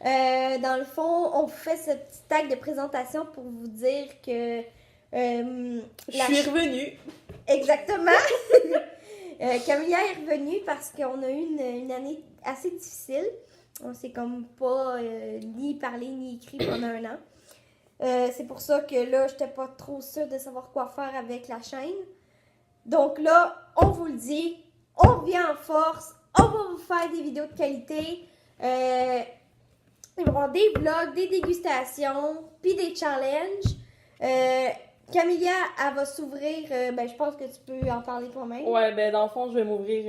Dans le fond, on fait ce petit tag de présentation pour vous dire que... Je suis revenue. Exactement! Camilla est revenue parce qu'on a eu une année assez difficile. On s'est comme pas ni parlé ni écrit pendant un an. C'est pour ça que là, j'étais pas trop sûre de savoir quoi faire avec la chaîne. Donc là, on vous le dit, on revient en force, on va vous faire des vidéos de qualité. Il va y avoir des vlogs, des dégustations, puis des challenges. Camilla, elle va s'ouvrir, je pense que tu peux en parler toi-même. Ouais, ben dans le fond, je vais m'ouvrir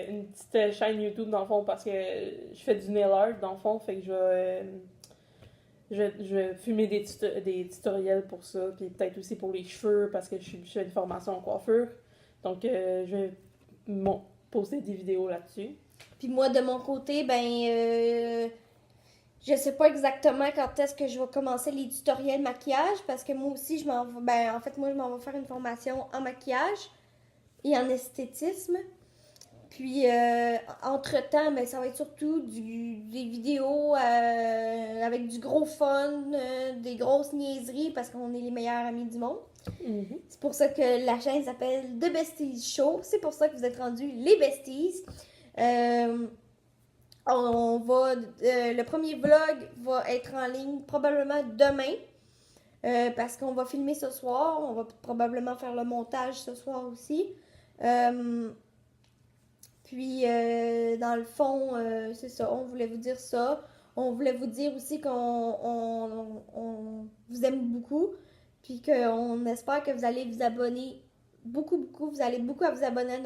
une petite chaîne YouTube, dans le fond, parce que je fais du nail art, dans le fond, fait que je vais filmer des tutoriels pour ça, puis peut-être aussi pour les cheveux, parce que je fais une formation en coiffure. Donc, je vais poster des vidéos là-dessus. Puis moi, de mon côté, je sais pas exactement quand est-ce que je vais commencer les tutoriels maquillage, parce que moi aussi, je m'en vais, moi, je m'en vais faire une formation en maquillage et en esthétisme. Puis, entre-temps, ça va être surtout des vidéos avec du gros fun, des grosses niaiseries, parce qu'on est les meilleurs amis du monde. Mm-hmm. C'est pour ça que la chaîne s'appelle The Besties Show. C'est pour ça que vous êtes rendus les Besties. Le premier vlog va être en ligne probablement demain. Parce qu'on va filmer ce soir. On va probablement faire le montage ce soir aussi. Dans le fond, c'est ça. On voulait vous dire ça. On voulait vous dire aussi qu'on vous aime beaucoup. Puis qu'on espère que vous allez vous abonner beaucoup. Vous allez beaucoup à vous abonner à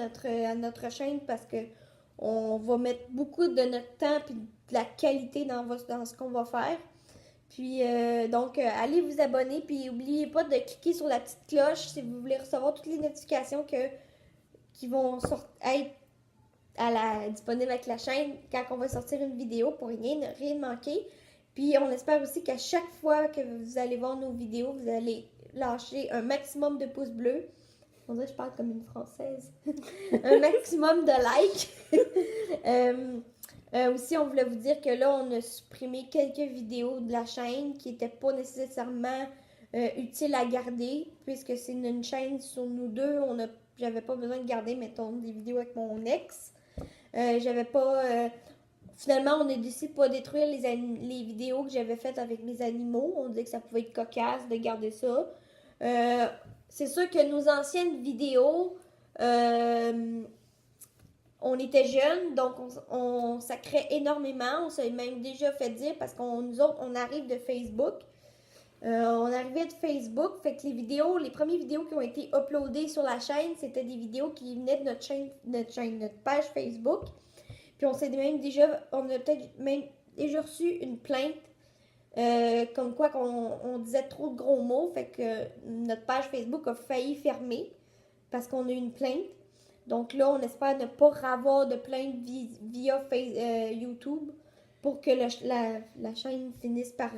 notre chaîne parce que on va mettre beaucoup de notre temps et de la qualité dans ce qu'on va faire. Puis allez vous abonner. Puis n'oubliez pas de cliquer sur la petite cloche si vous voulez recevoir toutes les notifications qui vont être disponible avec la chaîne quand on va sortir une vidéo pour rien manquer. Puis on espère aussi qu'à chaque fois que vous allez voir nos vidéos, vous allez lâcher un maximum de pouces bleus. On dirait que je parle comme une Française. Un maximum de likes. Aussi, on voulait vous dire que là, on a supprimé quelques vidéos de la chaîne qui n'étaient pas nécessairement utiles à garder, puisque c'est une chaîne sur nous deux. J'avais pas besoin de garder, mettons, des vidéos avec mon ex. J'avais pas. Finalement, on a décidé de pas détruire les vidéos que j'avais faites avec mes animaux. On disait que ça pouvait être cocasse de garder ça. C'est sûr que nos anciennes vidéos, on était jeunes, donc on sacrait énormément. On s'est même déjà fait dire parce nous autres, on arrive de Facebook. On arrivait de Facebook, fait que les premières vidéos qui ont été uploadées sur la chaîne, c'était des vidéos qui venaient de notre page Facebook. Puis on a peut-être même déjà reçu une plainte comme quoi on disait trop de gros mots, fait que notre page Facebook a failli fermer parce qu'on a eu une plainte. Donc là, on espère ne pas avoir de plainte via YouTube pour que la chaîne finisse par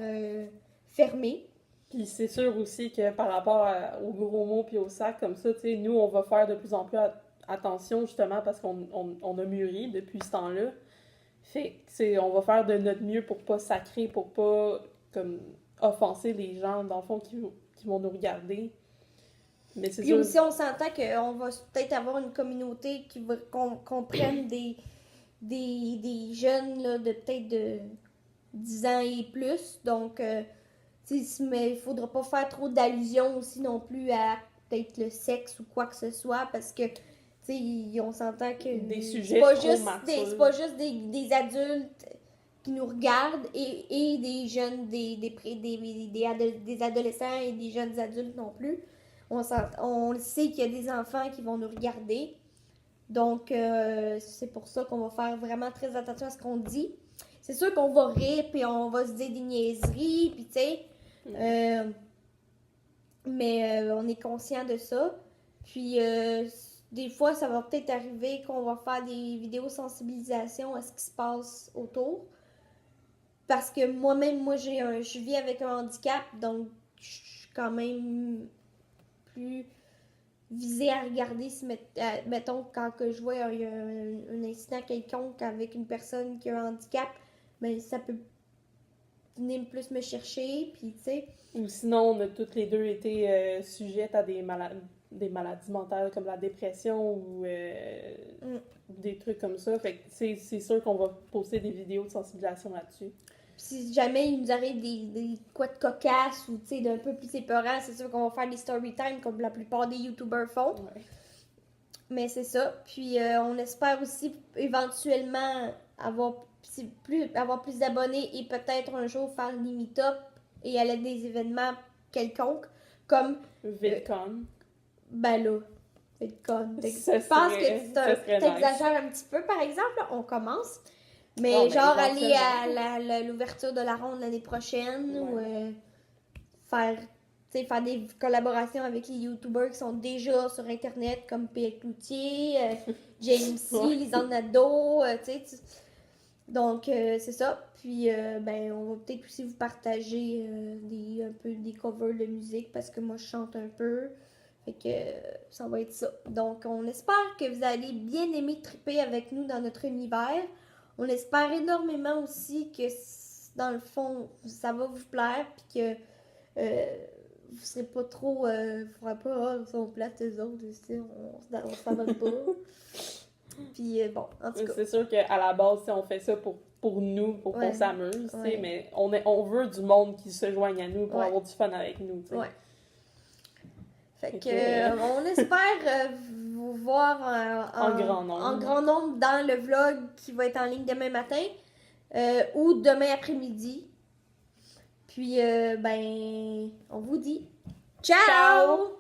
fermer. Puis c'est sûr aussi que par rapport aux gros mots puis aux sacs comme ça, tu sais, nous, on va faire de plus en plus attention justement parce qu'on a mûri depuis ce temps-là. Fait que, on va faire de notre mieux pour pas sacrer, pour pas comme offenser les gens, dans le fond, qui vont nous regarder. Mais c'est puis sûr... aussi, on s'entend qu'on va peut-être avoir une communauté qui va qu'on prenne des jeunes là, de peut-être de 10 ans et plus. Donc, mais il faudra pas faire trop d'allusions aussi non plus à peut-être le sexe ou quoi que ce soit parce que on s'entend que des sujets c'est pas juste des adultes qui nous regardent et des jeunes, des adolescents et des jeunes adultes non plus. On sait qu'il y a des enfants qui vont nous regarder. Donc, c'est pour ça qu'on va faire vraiment très attention à ce qu'on dit. C'est sûr qu'on va rire, puis on va se dire des niaiseries, puis tu sais. Mais on est conscient de ça. Puis, des fois, ça va peut-être arriver qu'on va faire des vidéos sensibilisation à ce qui se passe autour. Parce que moi-même, je vis avec un handicap, donc je suis quand même plus visée à regarder si, mettons, quand que je vois un incident quelconque avec une personne qui a un handicap, ben ça peut venez plus me chercher, puis tu sais. Ou sinon, on a toutes les deux été sujettes à des maladies mentales comme la dépression ou des trucs comme ça. Fait que c'est sûr qu'on va poster des vidéos de sensibilisation là-dessus. Si jamais il nous arrive des quoi de cocasse ou tu sais d'un peu plus épeurant, c'est sûr qu'on va faire des story time comme la plupart des youtubeurs font. Ouais. Mais c'est ça. Puis on espère aussi éventuellement avoir plus d'abonnés et peut-être un jour faire des meet-up et aller à des événements quelconques comme VidCon. ben là, VidCon. Ça Je pense serait- que ça serait t'exagères un petit peu par exemple, là, on commence. Mais Ouais, genre ben, aller à l'ouverture de la ronde l'année prochaine ou faire des collaborations avec les youtubeurs qui sont déjà sur internet comme P.L. Cloutier, James C, Ouais. Lisanne Nadeau, donc c'est ça. Puis ben on va peut-être aussi vous partager un peu des covers de musique parce que moi je chante un peu. Fait que ça va être ça. Donc on espère que vous allez bien aimer triper avec nous dans notre univers. On espère énormément aussi que, dans le fond, ça va vous plaire, puis que vous serez pas trop... vous ferez pas, ils sont plates, eux autres, aussi, on se pardonne pas. Puis bon, en tout cas. C'est sûr qu'à la base, on fait ça pour nous, pour qu'on s'amuse, mais on veut du monde qui se joigne à nous pour avoir du fun avec nous. T'sais. Ouais. Fait que on espère vous voir en grand nombre dans le vlog qui va être en ligne demain matin ou demain après-midi. Puis ben on vous dit ciao!